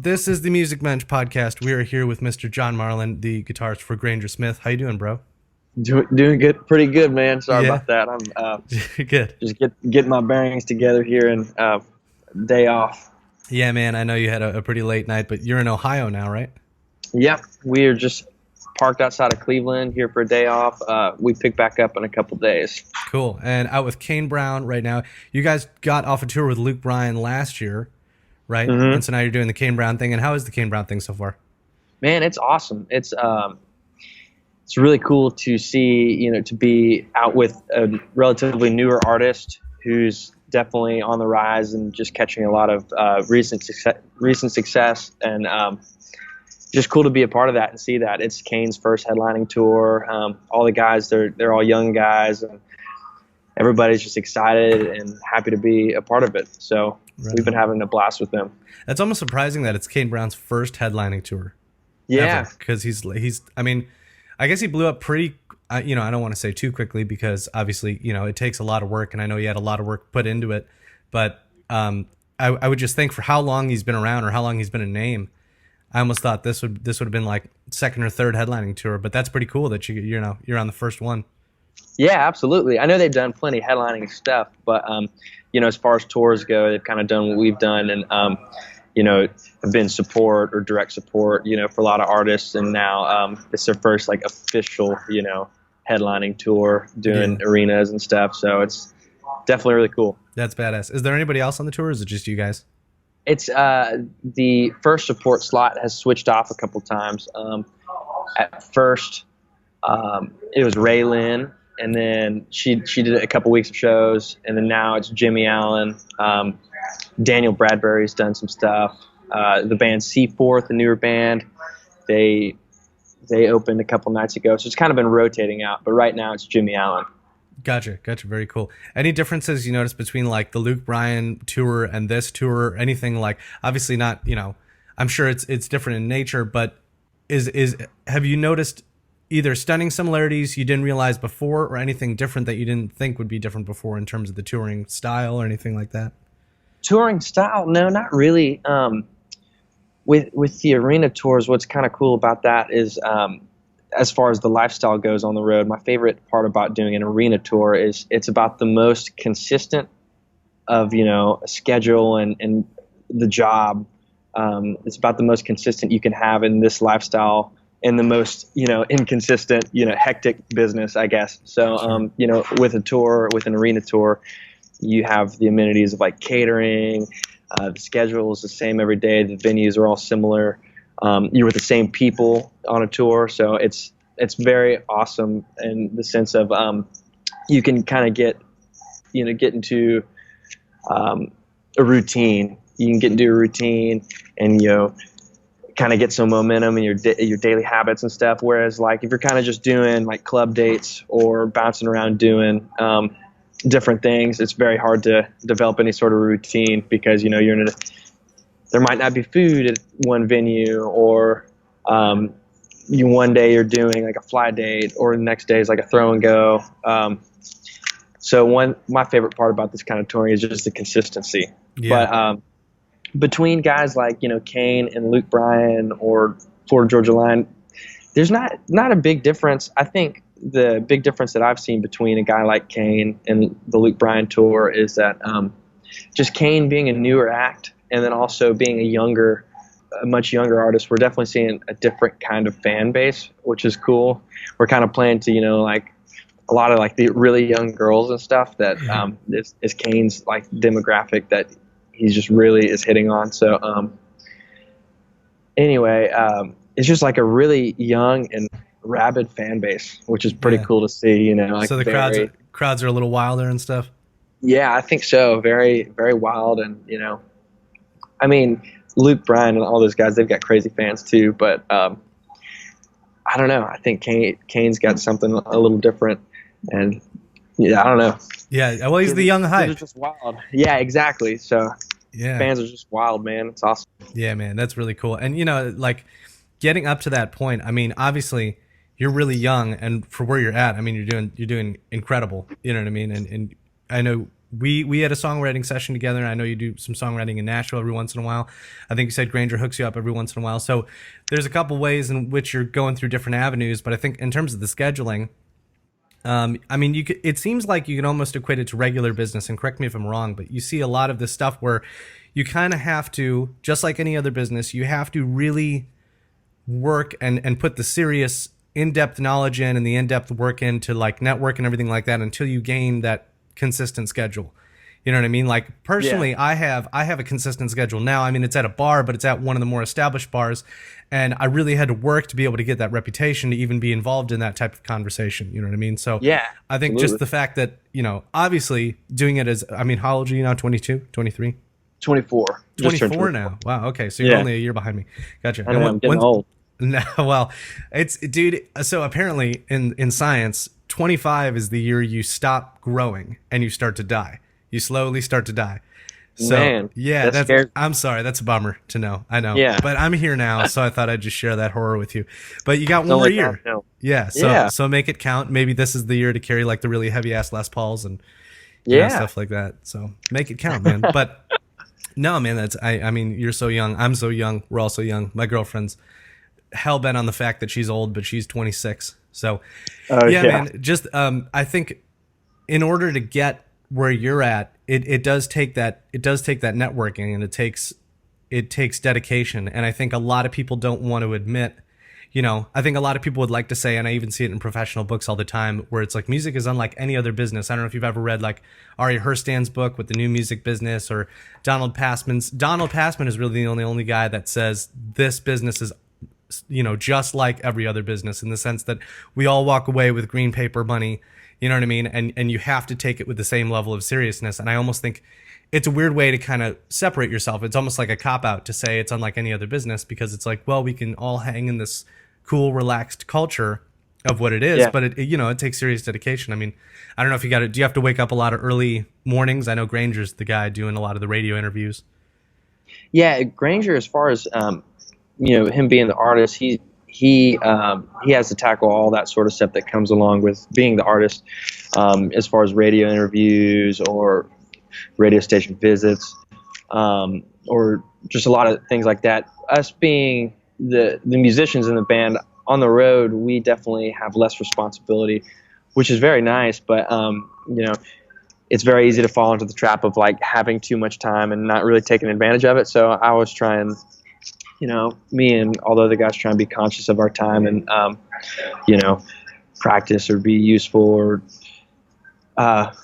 This is the Music Bench podcast. We are here with Mr. John Marlin, the guitarist for Granger Smith. How you doing, bro? Doing good, pretty good, man. Sorry Yeah, about that. I'm good. just getting my bearings together here and day off. Yeah, man. I know you had a pretty late night, but you're in Ohio now, right? Yep, we are just parked outside of Cleveland here for a day off. We pick back up in a couple days. Cool. And out with Kane Brown right now. You guys got off a tour with Luke Bryan last year, right? hmm And so now you're doing the Kane Brown thing. And how is the Kane Brown thing so far? Man, it's awesome. It's really cool to see, to be out with a relatively newer artist who's definitely on the rise and just catching a lot of recent success, and just cool to be a part of that and see that. It's Kane's first headlining tour. All the guys, they're all young guys, and everybody's just excited and happy to be a part of it. So we've been having a blast with them. That's almost surprising that it's Kane Brown's first headlining tour. Yeah, Because he's. I mean, I guess he blew up pretty. I don't want to say too quickly because obviously, it takes a lot of work, and I know he had a lot of work put into it. But I would just think for how long he's been around or how long he's been a name, I almost thought this would have been like second or third headlining tour. But that's pretty cool that you're on the first one. yeah, absolutely. I know they've done plenty of headlining stuff, but as far as tours go, they've kind of done what we've done, and have been support or direct support, for a lot of artists, and now it's their first like official, headlining tour, doing arenas and stuff. So it's definitely really cool. That's badass. Is there anybody else on the tour, or is it just you guys? It's the first support slot has switched off a couple times. At first, it was Raylan, and then she did a couple weeks of shows, and then now it's Jimmy Allen. Daniel Bradbury's done some stuff. The band Seaforth, the newer band, they opened a couple nights ago, so it's kind of been rotating out. But right now it's Jimmy Allen. Gotcha. Very cool. Any differences you notice between like the Luke Bryan tour and this tour? Anything like, obviously not, I'm sure it's different in nature, but have you noticed either stunning similarities you didn't realize before, or anything different that you didn't think would be different before in terms of the touring style or anything like that? Touring style? No, not really. With the arena tours, what's kind of cool about that is, as far as the lifestyle goes on the road, my favorite part about doing an arena tour is it's about the most consistent of, a schedule and the job. It's about the most consistent you can have in this lifestyle, in the most, inconsistent, hectic business, I guess. So, with an arena tour, you have the amenities of like catering. The schedule is the same every day. The venues are all similar. You're with the same people on a tour, so it's very awesome in the sense of you can kind of get into a routine. You can get into a routine and kind of get some momentum in your daily habits and stuff. Whereas like if you're kind of just doing like club dates or bouncing around doing different things, it's very hard to develop any sort of routine because there might not be food at one venue, or one day you're doing like a fly date, or the next day is like a throw and go. So my favorite part about this kind of touring is just the consistency. Yeah. But between guys like Kane and Luke Bryan or Florida Georgia Line, there's not a big difference. I think the big difference that I've seen between a guy like Kane and the Luke Bryan tour is that just Kane being a newer act, and then also being a much younger artist, we're definitely seeing a different kind of fan base, which is cool. We're kind of playing to like a lot of like the really young girls and stuff that is Kane's like demographic that he's just really is hitting on. So anyway, it's just like a really young and rabid fan base, which is pretty cool to see. Like so the crowds are a little wilder and stuff. Yeah, I think so. Very, very wild, and I mean, Luke Bryan and all those guys, they've got crazy fans too. But I don't know. I think Kane's got something a little different, and I don't know. Yeah, well, he's the young hype. It's just wild. Yeah, exactly. So Yeah, fans are just wild, man. It's awesome. yeah, man, that's really cool. And like getting up to that point. I mean, obviously, you're really young, and for where you're at, I mean, you're doing incredible. You know what I mean? And I know we had a songwriting session together, and I know you do some songwriting in Nashville every once in a while. I think you said Granger hooks you up every once in a while. So there's a couple ways in which you're going through different avenues, but I think in terms of the scheduling, I mean, it seems like you can almost equate it to regular business, and correct me if I'm wrong, but you see a lot of this stuff where you kind of have to, just like any other business, you have to really work and put the serious in-depth knowledge in and the in-depth work into like network and everything like that until you gain that consistent schedule. You know what I mean? Like personally, I have a consistent schedule now. I mean, it's at a bar, but it's at one of the more established bars. And I really had to work to be able to get that reputation to even be involved in that type of conversation. You know what I mean? So Yeah, I think absolutely. just the fact that, you know, obviously doing it as, I mean, how old are you now? 22, 23? 24. Just turned 24 now. Wow. Okay. So you're Yeah. only a year behind me. Gotcha. I know, I'm getting old. No, well, it's dude. So apparently, in science, 25 is the year you stop growing and you start to die. You slowly start to die. So Man, yeah, that scares- I'm sorry. That's a bummer to know. I know. Yeah. But I'm here now, so I thought I'd just share that horror with you. But you got one more only year. downhill. Yeah. So Yeah. so make it count. Maybe this is the year to carry like the really heavy ass Les Pauls and Yeah. stuff like that. So make it count, man. But no, man. That's I mean, you're so young. I'm so young. We're all so young. My girlfriend's hell bent on the fact that she's old, but she's 26. So yeah, man, just I think in order to get where you're at, it does take that networking, and it takes dedication. And I think a lot of people don't want to admit, you know, I think a lot of people would like to say, and I even see it in professional books all the time, where it's like music is unlike any other business. I don't know if you've ever read like Ari Herstand's book with the new music business, or Donald Passman's. Donald Passman is really the only guy that says this business is, you know, just like every other business, in the sense that we all walk away with green paper money, you know what I mean? And you have to take it with the same level of seriousness. And I almost think it's a weird way to kind of separate yourself. It's almost like a cop out to say it's unlike any other business, because it's like, well, we can all hang in this cool, relaxed culture of what it is, but it, you know, it takes serious dedication. I mean, I don't know if you got to, do you have to wake up a lot of early mornings? I know Granger's the guy doing a lot of the radio interviews. Yeah, Granger, as far as you know, him being the artist, he has to tackle all that sort of stuff that comes along with being the artist, as far as radio interviews or radio station visits, or just a lot of things like that. Us being the musicians in the band on the road, we definitely have less responsibility, which is very nice. But you know, it's very easy to fall into the trap of like having too much time and not really taking advantage of it. So I was trying, you know, me and all the other guys trying to be conscious of our time and, you know, practice or be useful or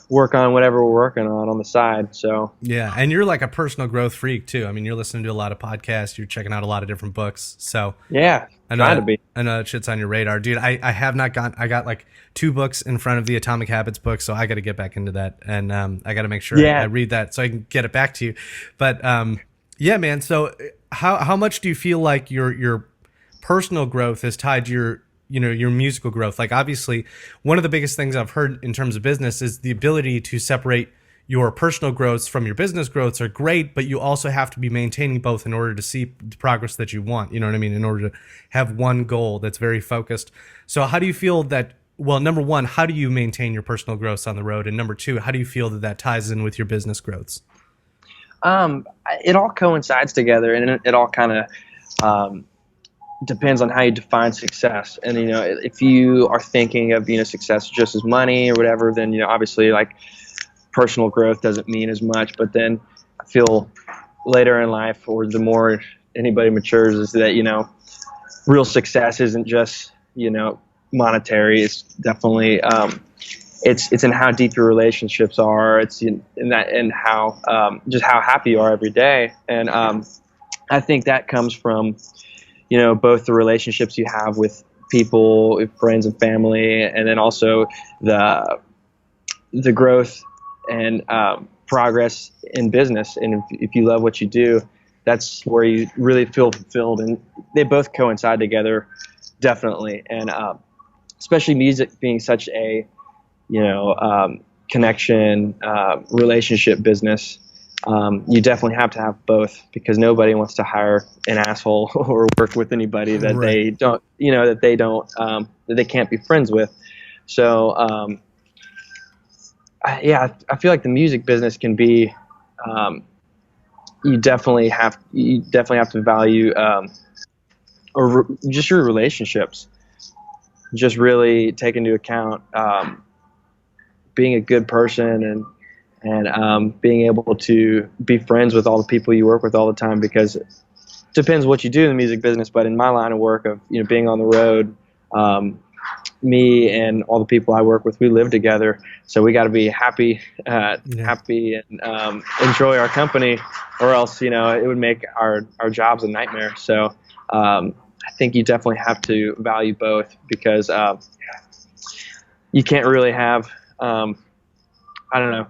work on whatever we're working on the side. So yeah, and you're like a personal growth freak too. I mean, you're listening to a lot of podcasts, you're checking out a lot of different books. So yeah, I know that shit's on your radar, dude. I have not gotten. I got like 2 books in front of the Atomic Habits book, so I got to get back into that, and I got to make sure I read that so I can get it back to you. But yeah, man. So how much do you feel like your personal growth is tied to your musical growth? Like, obviously, one of the biggest things I've heard in terms of business is the ability to separate your personal growths from your business growths are great, but you also have to be maintaining both in order to see the progress that you want. You know what I mean? In order to have one goal that's very focused. So how do you feel that, well, number one, how do you maintain your personal growths on the road? And number two, how do you feel that ties in with your business growths? It all coincides together, and it all kind of depends on how you define success. And, you know, if you are thinking of, you know, success just as money or whatever, then, you know, obviously like personal growth doesn't mean as much. But then I feel later in life, or the more anybody matures, is that, you know, real success isn't just, you know, monetary. It's definitely, it's in how deep your relationships are. It's in that, and how, just how happy you are every day. And, I think that comes from, you know, both the relationships you have with people, with friends and family, and then also the growth and progress in business. And if you love what you do, that's where you really feel fulfilled. And they both coincide together, definitely. And especially music being such a, you know, connection, relationship business. You definitely have to have both, because nobody wants to hire an asshole or work with anybody that they don't, you know, that they can't be friends with. So, I feel like the music business can be, um, you definitely have to value, just your relationships. Just really take into account, being a good person and being able to be friends with all the people you work with all the time, because it depends what you do in the music business. But in my line of work of being on the road, um, me and all the people I work with, we live together, so we got to be happy, Yeah. happy and enjoy our company, or else it would make our jobs a nightmare. So I think you definitely have to value both, because you can't really have, I don't know,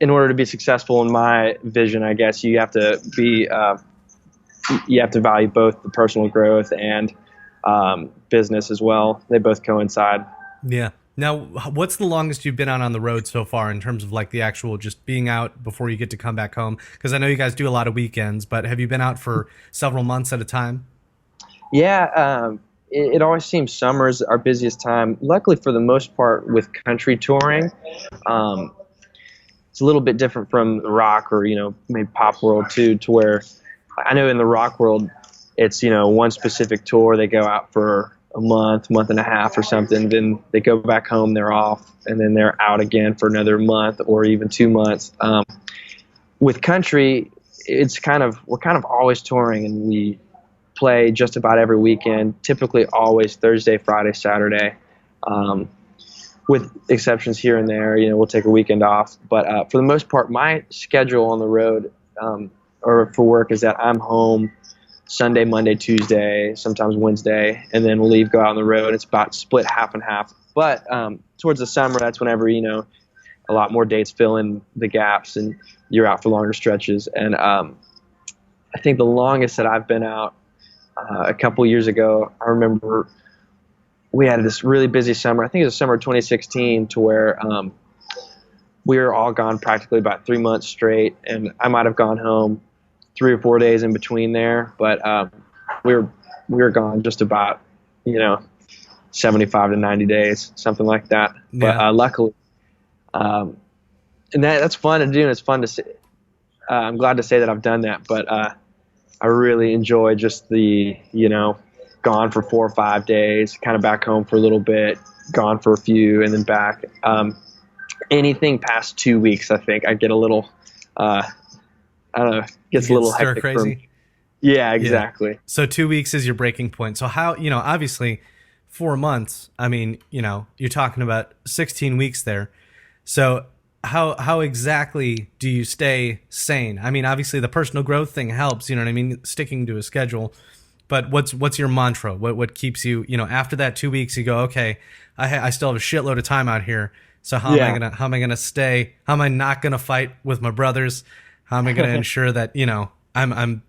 in order to be successful in my vision, I guess you have to be you have to value both the personal growth and business as well. They both coincide. Yeah. Now, what's the longest you've been out on the road so far in terms of like the actual just being out before you get to come back home? Because I know you guys do a lot of weekends, but have you been out for several months at a time? Yeah, it always seems summer's our busiest time. Luckily, for the most part, with country touring, um, it's a little bit different from the rock or maybe pop world too, to where I know in the rock world, it's one specific tour. They go out for a month and a half or something. Then they go back home, they're off, and then they're out again for another month or even 2 months. With country, we're kind of always touring, and we play just about every weekend. Typically, always Thursday, Friday, Saturday. With exceptions here and there, we'll take a weekend off. But for the most part, my schedule on the road, or for work, is that I'm home Sunday, Monday, Tuesday, sometimes Wednesday, and then we'll leave, go out on the road. It's about split half and half. But towards the summer, that's whenever a lot more dates fill in the gaps, and you're out for longer stretches. And I think the longest that I've been out, a couple years ago, I remember we had this really busy summer. I think it was summer of 2016, to where we were all gone practically about 3 months straight, and I might have gone home 3 or 4 days in between there, but we were gone just about 75 to 90 days, something like that. Yeah. But luckily, and that's fun to do, and it's fun to see. I'm glad to say that I've done that, but I really enjoy just the gone for 4 or 5 days, kind of back home for a little bit, gone for a few, and then back. Anything past 2 weeks, I think I get a little, I don't know, gets a little stir hectic. crazy. Yeah, exactly. Yeah. So 2 weeks is your breaking point. So how, obviously 4 months, I mean, you're talking about 16 weeks there. So how exactly do you stay sane? I mean, obviously the personal growth thing helps, you know what I mean? Sticking to a schedule. But what's your mantra? What keeps you, after that 2 weeks, you go, okay, I still have a shitload of time out here. So how am I gonna stay? How am I not gonna fight with my brothers? How am I gonna ensure that I'm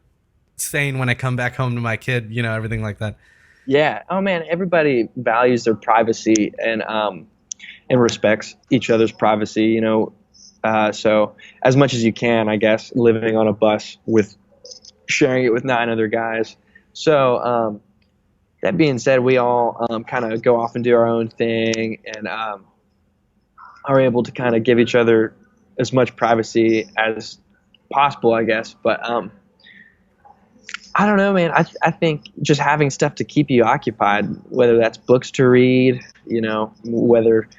sane when I come back home to my kid? Everything like that. Yeah. Oh man, everybody values their privacy and respects each other's privacy. So as much as you can, I guess, living on a bus with sharing it with 9 other guys. So that being said, we all kind of go off and do our own thing, and are able to kind of give each other as much privacy as possible, I guess. But I don't know, man. I think just having stuff to keep you occupied, whether that's books to read, whether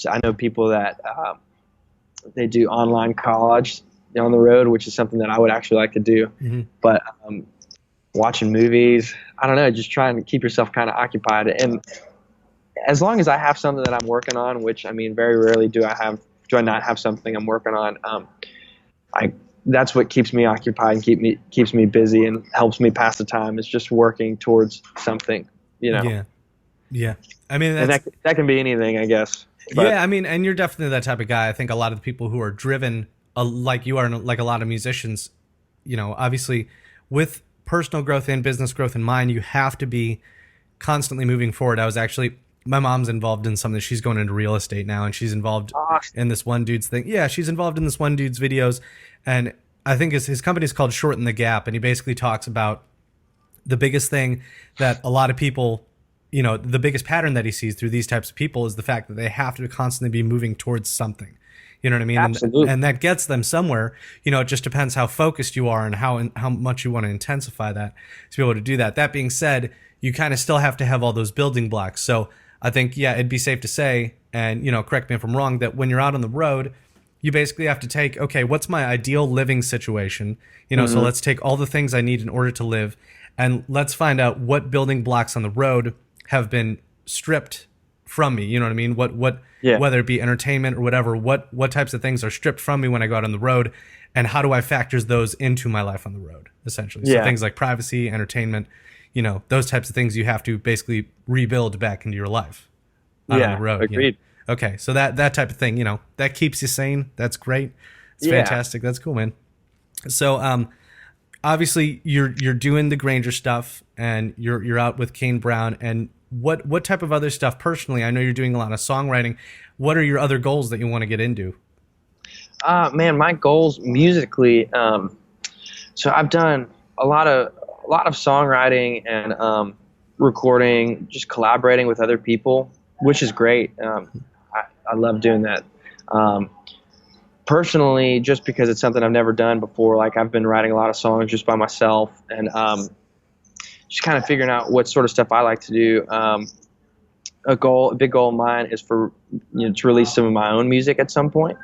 I know people that they do online college on the road, which is something that I would actually like to do. Mm-hmm. But watching movies, I don't know, just trying to keep yourself kind of occupied. And as long as I have something that I'm working on, which I mean, very rarely do I not have something I'm working on. That's what keeps me occupied and keeps me busy and helps me pass the time. Is just working towards something, Yeah. Yeah. I mean, and that can be anything, I guess. But, yeah. I mean, and you're definitely that type of guy. I think a lot of the people who are driven, like you are, like a lot of musicians, obviously with personal growth and business growth in mind, you have to be constantly moving forward. My mom's involved in something. She's going into real estate now, and she's involved in this one dude's thing. Yeah, she's involved in this one dude's videos, and I think his company is called Shorten the Gap, and he basically talks about the biggest thing that a lot of people, the biggest pattern that he sees through these types of people is the fact that they have to constantly be moving towards something. You know what I mean? Absolutely. And that gets them somewhere. You know, it just depends how focused you are and how much you want to intensify that to be able to do that. That being said, you kind of still have to have all those building blocks. So I think, yeah, it'd be safe to say, and, you know, correct me if I'm wrong, that when you're out on the road, you basically have to take, okay, what's my ideal living situation? You know, so let's take all the things I need in order to live, and let's find out what building blocks on the road have been stripped from me. You know what I mean? Whether it be entertainment or whatever, what types of things are stripped from me when I go out on the road, and how do I factor those into my life on the road, essentially? So things like privacy, entertainment, you know, those types of things you have to basically rebuild back into your life out on the road. Agreed. You know? Okay, so that type of thing, you know, that keeps you sane. That's great. It's fantastic. That's cool, man. So, obviously, you're doing the Granger stuff, and you're out with Kane Brown. And what type of other stuff personally? I know you're doing a lot of songwriting. What are your other goals that you want to get into? Man, my goals musically. So I've done a lot of songwriting and recording, just collaborating with other people, which is great. I love doing that. Personally, just because it's something I've never done before, like I've been writing a lot of songs just by myself, and just kind of figuring out what sort of stuff I like to do. A big goal of mine is for to release some of my own music at some point,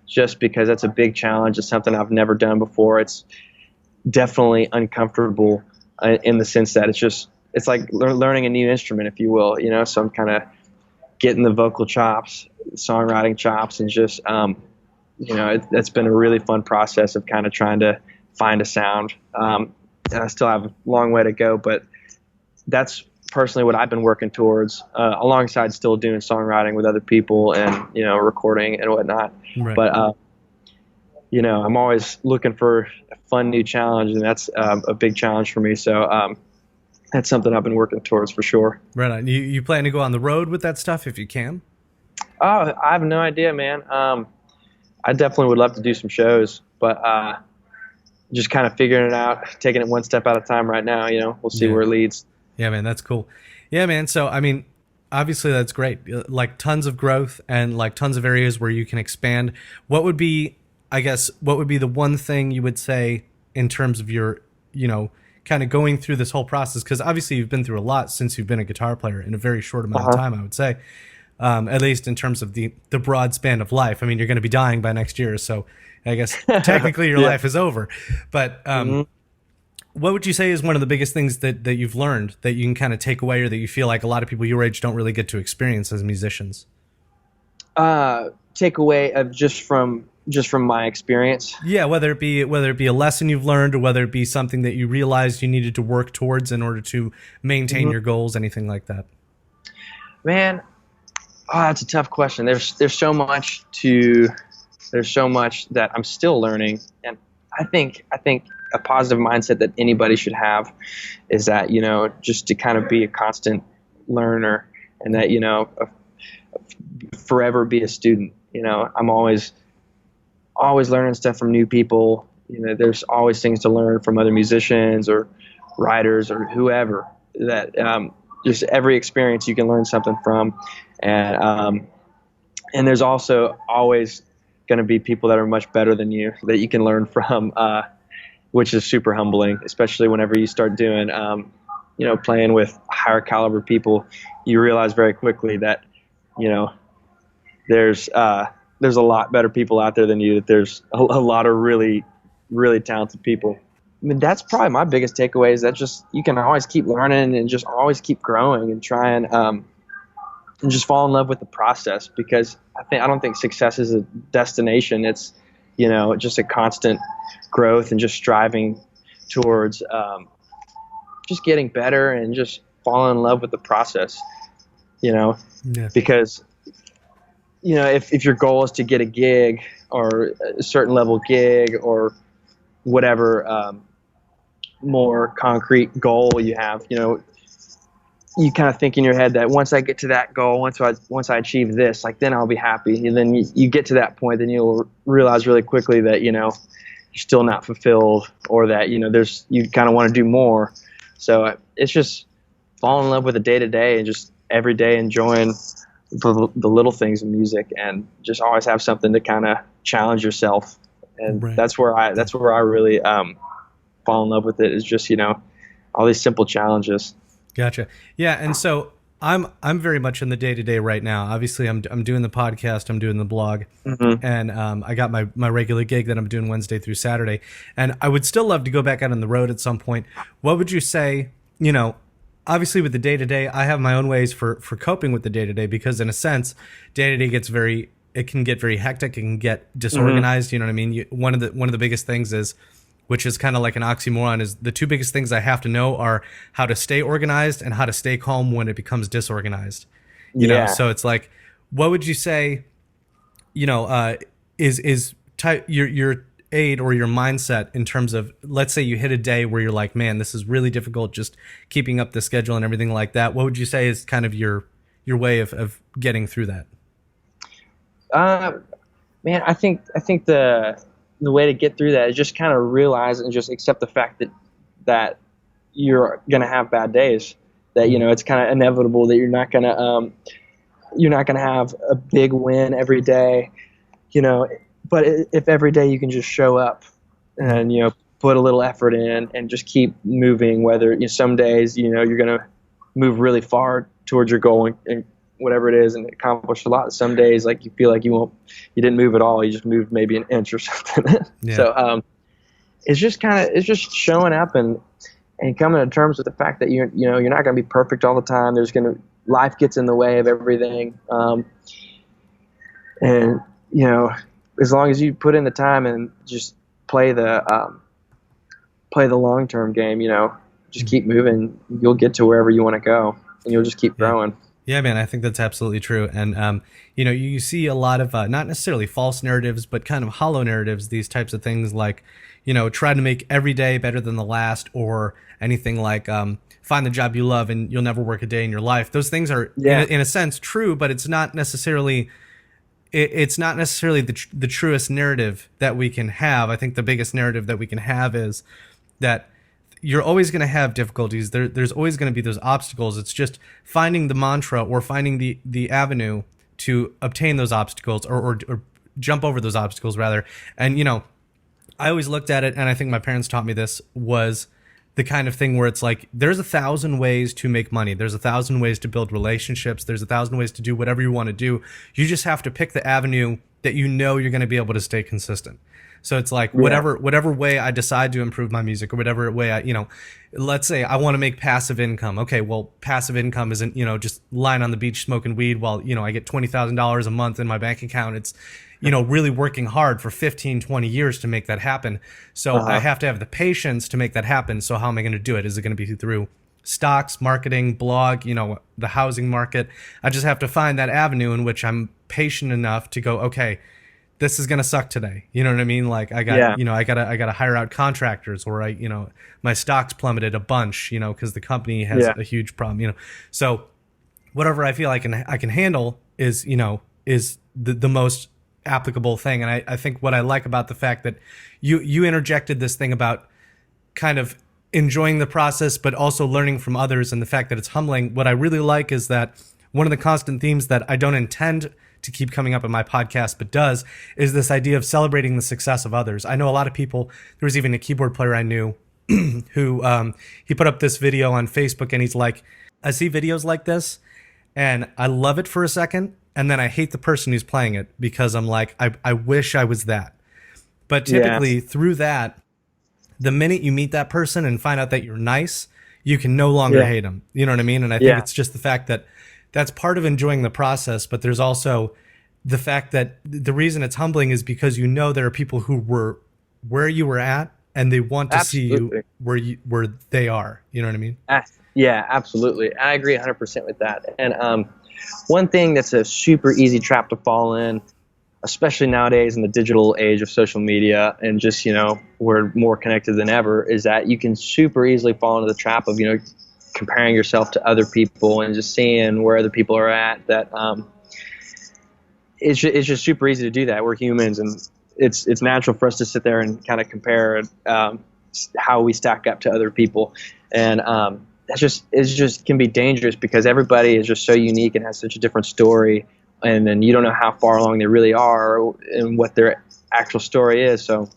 just because that's a big challenge. It's something I've never done before. It's definitely uncomfortable in the sense that it's like learning a new instrument, if you will. You know, so I'm kind of getting the vocal chops, songwriting chops, and just it's been a really fun process of kind of trying to find a sound. And I still have a long way to go, but that's personally what I've been working towards, alongside still doing songwriting with other people and, recording and whatnot. Right. But, I'm always looking for a fun new challenge, and that's a big challenge for me. So that's something I've been working towards for sure. Right on. You plan to go on the road with that stuff if you can? Oh, I have no idea, man. I definitely would love to do some shows, but just kind of figuring it out, taking it one step at a time right now. We'll see where it leads. Yeah, man, that's cool. Yeah, man. So, I mean, obviously that's great. Like tons of growth and like tons of areas where you can expand. What would be the one thing you would say in terms of your, kind of going through this whole process? Because obviously you've been through a lot since you've been a guitar player in a very short amount of time, I would say. At least in terms of the broad span of life. I mean, you're going to be dying by next year, so I guess technically your life is over. But what would you say is one of the biggest things that you've learned that you can kind of take away, or that you feel like a lot of people your age don't really get to experience as musicians? Take away of just from my experience. Yeah, whether it be a lesson you've learned, or whether it be something that you realized you needed to work towards in order to maintain your goals, anything like that. Man, that's a tough question. There's so much that I'm still learning, and I think a positive mindset that anybody should have is that just to kind of be a constant learner, and that forever be a student. I'm always learning stuff from new people. There's always things to learn from other musicians or writers or whoever. That just every experience you can learn something from. And there's also always going to be people that are much better than you that you can learn from, which is super humbling, especially whenever you start doing, playing with higher caliber people. You realize very quickly that, there's a lot better people out there than you, that there's a lot of really, really talented people. I mean, that's probably my biggest takeaway, is that just you can always keep learning and just always keep growing and try and just fall in love with the process, because I don't think success is a destination. It's, just a constant growth and just striving towards just getting better and just falling in love with the process, because, if your goal is to get a gig or a certain level gig or whatever more concrete goal you have, you kind of think in your head that once I get to that goal, once I achieve this, like then I'll be happy. And then you get to that point, then you'll realize really quickly that, you're still not fulfilled, or that, you kind of want to do more. So it's just falling in love with the day to day and just every day enjoying the little things in music, and just always have something to kind of challenge yourself. And Right. that's where I really fall in love with it, is just, all these simple challenges. Gotcha. Yeah, and so I'm very much in the day to day right now. Obviously, I'm doing the podcast, I'm doing the blog, Mm-hmm. and I got my regular gig that I'm doing Wednesday through Saturday. And I would still love to go back out on the road at some point. What would you say? Obviously with the day to day, I have my own ways for coping with the day to day, because in a sense, day to day it can get very hectic, it can get disorganized. You know what I mean? One of the biggest things is, which is kind of like an oxymoron, is the two biggest things I have to know are how to stay organized and how to stay calm when it becomes disorganized. So it's like, what would you say, is your aid or your mindset in terms of, let's say you hit a day where you're like, man, this is really difficult just keeping up the schedule and everything like that. What would you say is kind of your way of getting through that? Man, I think the way to get through that is just kind of realize and just accept the fact that you're gonna have bad days. That it's kind of inevitable that you're not gonna have a big win every day. But if every day you can just show up and put a little effort in and just keep moving, whether some days you're gonna move really far towards your goal and whatever it is and accomplish a lot. Some days like you feel like you didn't move at all, you just moved maybe an inch or something. Yeah. So it's just showing up and coming to terms with the fact that you're not going to be perfect all the time. Life gets in the way of everything, and as long as you put in the time and just play the long-term game, just keep moving, you'll get to wherever you want to go, and you'll just keep growing. Yeah, man, I think that's absolutely true. And, you see a lot of not necessarily false narratives, but kind of hollow narratives, these types of things like, try to make every day better than the last, or anything like find the job you love and you'll never work a day in your life. Those things are, in a sense, true, but it's not necessarily the truest narrative that we can have. I think the biggest narrative that we can have is that you're always going to have difficulties. There's always going to be those obstacles. It's just finding the mantra or finding the avenue to obtain those obstacles or jump over those obstacles rather. And, I always looked at it, and I think my parents taught me this, was the kind of thing where it's like, there's 1,000 ways to make money. There's 1,000 ways to build relationships. There's 1,000 ways to do whatever you want to do. You just have to pick the avenue that you're going to be able to stay consistent. So it's like whatever way I decide to improve my music, or whatever way I, let's say I want to make passive income. Okay, well, passive income isn't, just lying on the beach smoking weed while, I get $20,000 a month in my bank account. It's, really working hard for 15, 20 years to make that happen. So I have to have the patience to make that happen. So how am I going to do it? Is it going to be through stocks, marketing, blog, the housing market? I just have to find that avenue in which I'm patient enough to go, okay, this is going to suck today. You know what I mean? Like I got, I got to hire out contractors, or my stocks plummeted a bunch, because the company has a huge problem, so whatever I feel I can handle is, is the most applicable thing. And I think what I like about the fact that you interjected this thing about kind of enjoying the process, but also learning from others, and the fact that it's humbling. What I really like is that one of the constant themes that I don't intend to keep coming up in my podcast, but does, is this idea of celebrating the success of others. I know a lot of people, there was even a keyboard player I knew who, he put up this video on Facebook, and he's like, I see videos like this and I love it for a second, and then I hate the person who's playing it, because I'm like, I wish I was that. But typically through that, the minute you meet that person and find out that you're nice, you can no longer hate them. You know what I mean? And I think it's just the fact that that's part of enjoying the process, but there's also the fact that the reason it's humbling is because there are people who were where you were at, and they want to see you where they are. You know what I mean? Yeah, absolutely. I agree 100% with that. And one thing that's a super easy trap to fall in, especially nowadays in the digital age of social media, and just, we're more connected than ever, is that you can super easily fall into the trap of, comparing yourself to other people and just seeing where other people are at. That it's just super easy to do that. We're humans, and it's natural for us to sit there and kind of compare how we stack up to other people. And it's just can be dangerous because everybody is just so unique and has such a different story, and then you don't know how far along they really are and what their actual story is. So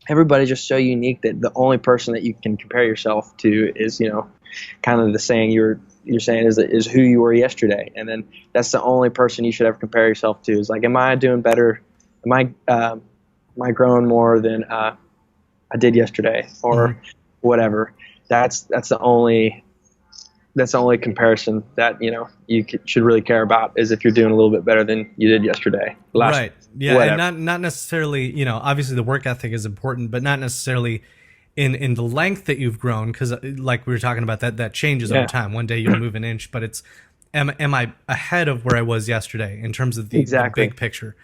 everybody's just so unique that the only person that you can compare yourself to is, kind of the saying you're saying is who you were yesterday, and then that's the only person you should ever compare yourself to. Is like, am I doing better? Am I growing more than I did yesterday, or whatever? That's the only comparison that should really care about, is if you're doing a little bit better than you did yesterday. Right. Yeah, whatever. and not necessarily, obviously the work ethic is important, but not necessarily in the length that you've grown, because like we were talking about, that changes over time. One day you'll move an inch, but it's am I ahead of where I was yesterday in terms of the big picture?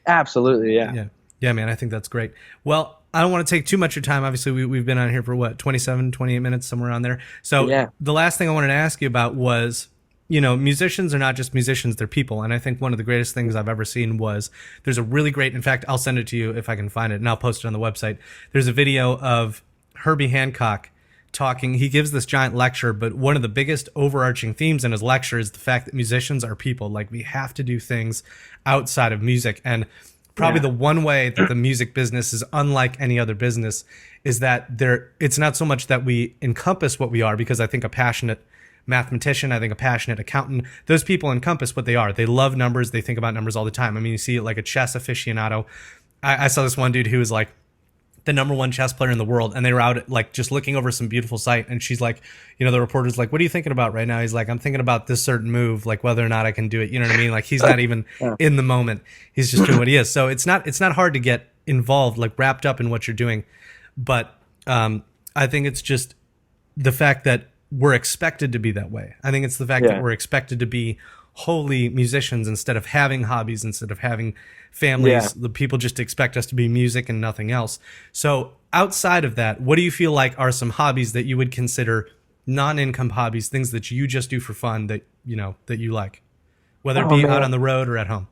Absolutely, yeah. Yeah, man, I think that's great. Well, I don't want to take too much of your time. Obviously, we've been on here for 27, 28 minutes, somewhere on there. So the last thing I wanted to ask you about was, musicians are not just musicians, they're people. And I think one of the greatest things I've ever seen was, there's a really great, in fact, I'll send it to you if I can find it, and I'll post it on the website. There's a video of Herbie Hancock talking. He gives this giant lecture, but one of the biggest overarching themes in his lecture is the fact that musicians are people. Like, we have to do things outside of music. And probably the one way that the music business is unlike any other business is that it's not so much that we encompass what we are, because I think a passionate mathematician, I think a passionate accountant, those people encompass what they are. They love numbers. They think about numbers all the time. I mean, you see it like a chess aficionado. I saw this one dude who was like the #1 chess player in the world, and they were out like just looking over some beautiful site, and she's like, the reporter's like, what are you thinking about right now? He's like, I'm thinking about this certain move, like whether or not I can do it. You know what I mean? Like, he's not even in the moment. He's just doing what he is. So it's not hard to get involved, like wrapped up in what you're doing. But I think it's just the fact that we're expected to be that way. I think it's the fact that we're expected to be wholly musicians instead of having hobbies, instead of having families. The people just expect us to be music and nothing else. So outside of that, what do you feel like are some hobbies that you would consider non-income hobbies, things that you just do for fun that you like, whether it be out on the road or at home?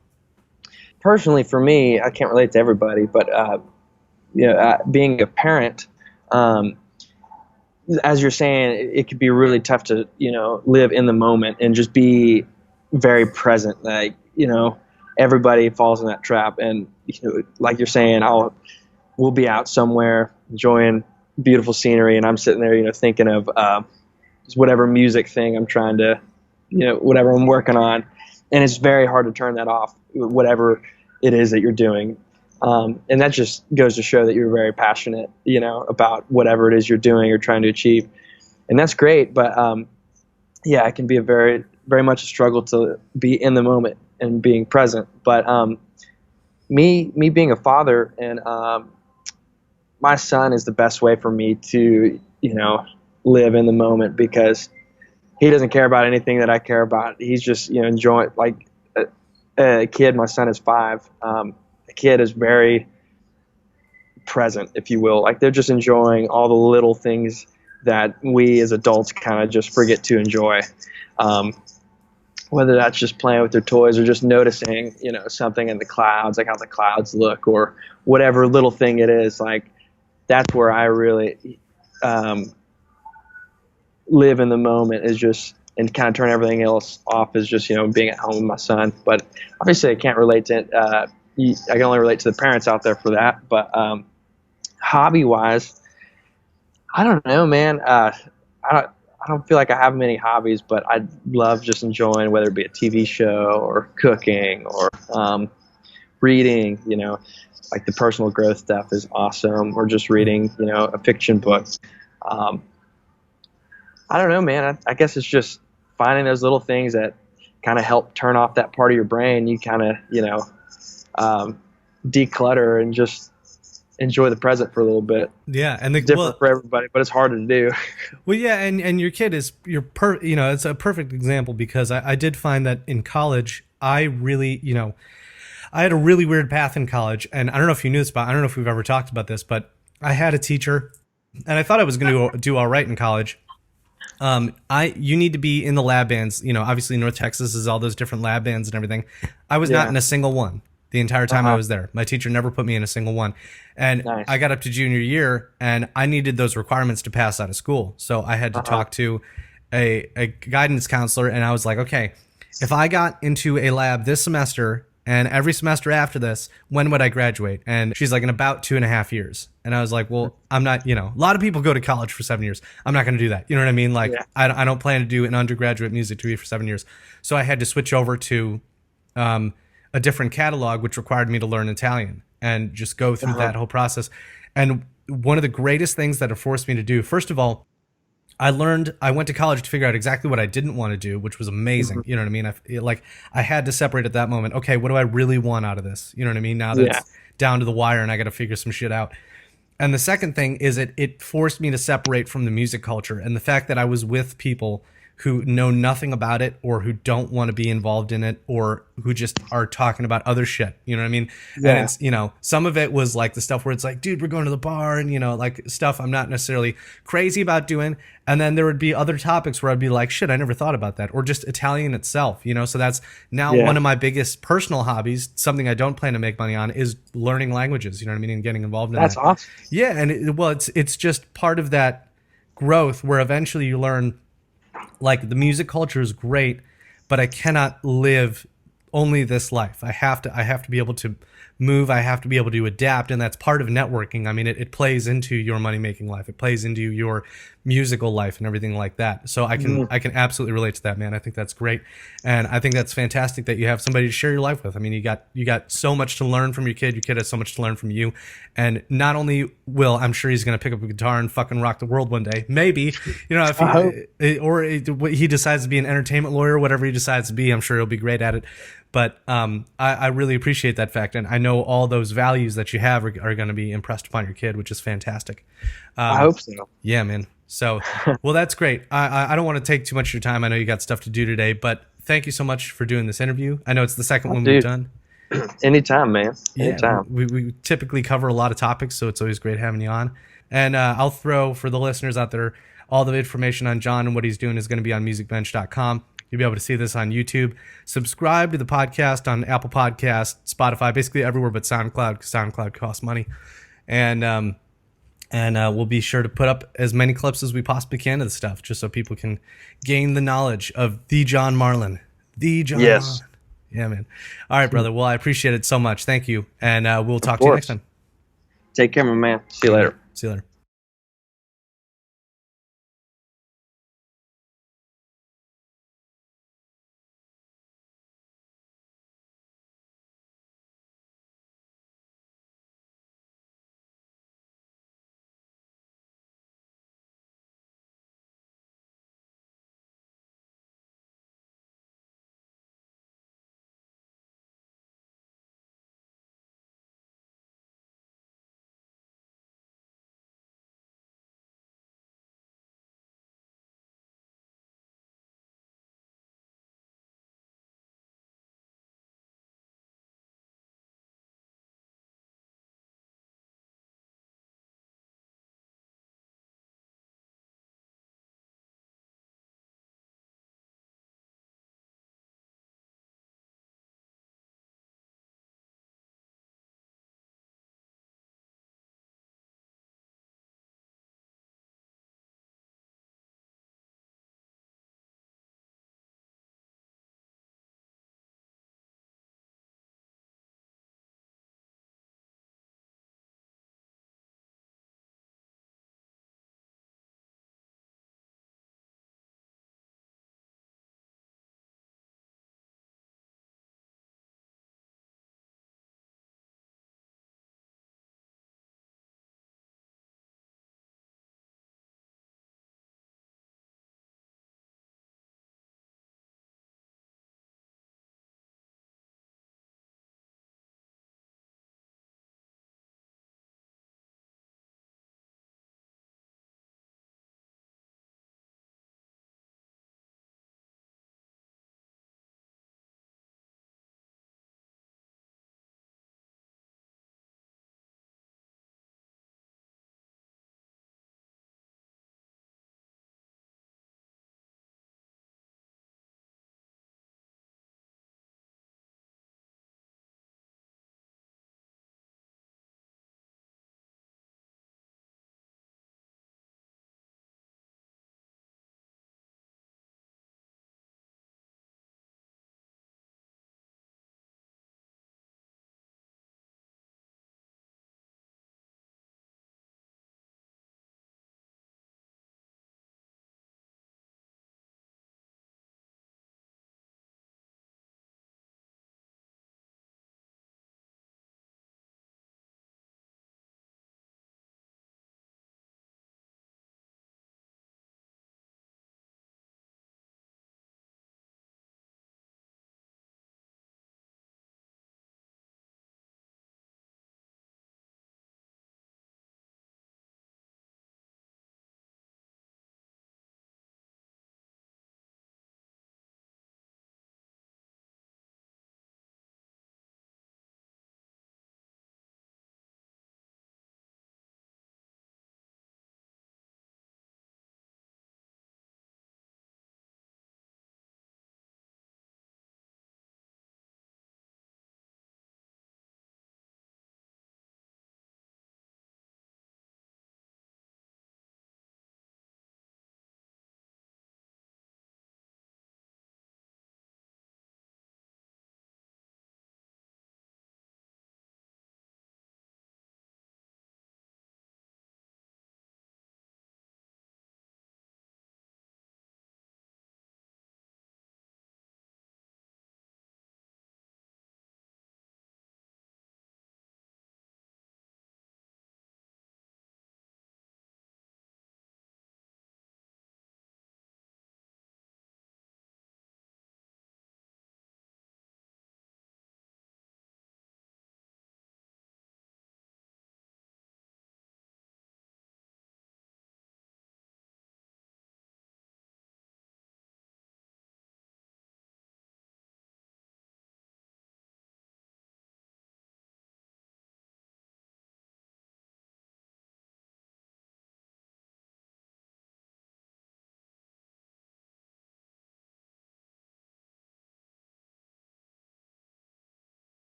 Personally, for me, I can't relate to everybody, but being a parent, as you're saying, it could be really tough to live in the moment and just be very present. Like, everybody falls in that trap, and like you're saying, we'll be out somewhere enjoying beautiful scenery, and I'm sitting there thinking of whatever music thing I'm trying to whatever I'm working on, and it's very hard to turn that off, whatever it is that you're doing. And that just goes to show that you're very passionate about whatever it is you're doing or trying to achieve, and that's great. But it can be a very, very much a struggle to be in the moment and being present. But me being a father, and my son is the best way for me to live in the moment, because he doesn't care about anything that I care about. He's just enjoying, like a kid. My son is 5. A kid is very present, if you will. Like, they're just enjoying all the little things that we as adults kind of just forget to enjoy. Whether that's just playing with their toys or just noticing, something in the clouds, like how the clouds look, or whatever little thing it is. Like, that's where I really live in the moment, is just, and kind of turn everything else off, is just, being at home with my son. But obviously I can't relate to I can only relate to the parents out there for that. But hobby wise, I don't know, man. I don't feel like I have many hobbies, but I love just enjoying, whether it be a TV show or cooking or reading, like the personal growth stuff is awesome, or just reading, a fiction book. I don't know, man. I guess it's just finding those little things that kind of help turn off that part of your brain. You kind of, declutter and just enjoy the present for a little bit. Yeah, and different for everybody, but it's harder to do. Well, yeah, and your kid is it's a perfect example, because I did find that in college, I really, I had a really weird path in college, and I don't know if you knew this, but I don't know if we've ever talked about this, but I had a teacher, and I thought I was going to do all right in college. You need to be in the lab bands. Obviously North Texas is all those different lab bands and everything. I was not in a single one the entire time I was there. My teacher never put me in a single one. And I got up to junior year, and I needed those requirements to pass out of school. So I had to talk to a guidance counselor, and I was like, okay, if I got into a lab this semester and every semester after this, when would I graduate? And she's like, in about 2.5 years. And I was like, well, I'm not, a lot of people go to college for 7 years. I'm not going to do that. You know what I mean? Like, yeah. I don't plan to do an undergraduate music degree for 7 years. So I had to switch over to a different catalog, which required me to learn Italian and just go through that whole process. And one of the greatest things that it forced me to do, first of all, I went to college to figure out exactly what I didn't want to do, which was amazing. You know what I mean? I had to separate at that moment. Okay, what do I really want out of this? You know what I mean? Now that it's down to the wire and I got to figure some shit out. And the second thing is it forced me to separate from the music culture, and the fact that I was with people who know nothing about it or who don't want to be involved in it or who just are talking about other shit. You know what I mean? Yeah. And it's, some of it was like the stuff where it's like, dude, we're going to the bar and, like stuff I'm not necessarily crazy about doing. And then there would be other topics where I'd be like, shit, I never thought about that. Or just Italian itself, So that's now one of my biggest personal hobbies, something I don't plan to make money on, is learning languages, you know what I mean? And getting involved in that. That's awesome. Yeah. And it's just part of that growth where eventually you learn, like, the music culture is great, but I cannot live only this life. I have to be able to move. I have to be able to adapt, and that's part of networking. I mean, it plays into your money making life. It plays into your musical life and everything like that. So I can absolutely relate to that, man. I think that's great, and I think that's fantastic that you have somebody to share your life with. I mean, you got so much to learn from your kid. Your kid has so much to learn from you, and not only will, I'm sure he's going to pick up a guitar and fucking rock the world one day. Maybe, if he decides to be an entertainment lawyer, whatever he decides to be, I'm sure he'll be great at it. But I really appreciate that fact, and I know all those values that you have are going to be impressed upon your kid, which is fantastic. I hope so. Yeah, man. So, well, that's great. I don't want to take too much of your time. I know you got stuff to do today, but thank you so much for doing this interview. I know it's the second one we've done. Anytime, man. Anytime. Yeah, we typically cover a lot of topics, so it's always great having you on. And I'll throw, for the listeners out there, all the information on John and what he's doing is going to be on musicbench.com. You'll be able to see this on YouTube. Subscribe to the podcast on Apple Podcasts, Spotify, basically everywhere but SoundCloud, because SoundCloud costs money. And we'll be sure to put up as many clips as we possibly can of the stuff, just so people can gain the knowledge of the John Marlin. The John Marlin. Yeah, man. All right, brother. Well, I appreciate it so much. Thank you. And we'll talk to you next time. Take care, my man. See you later. See you later.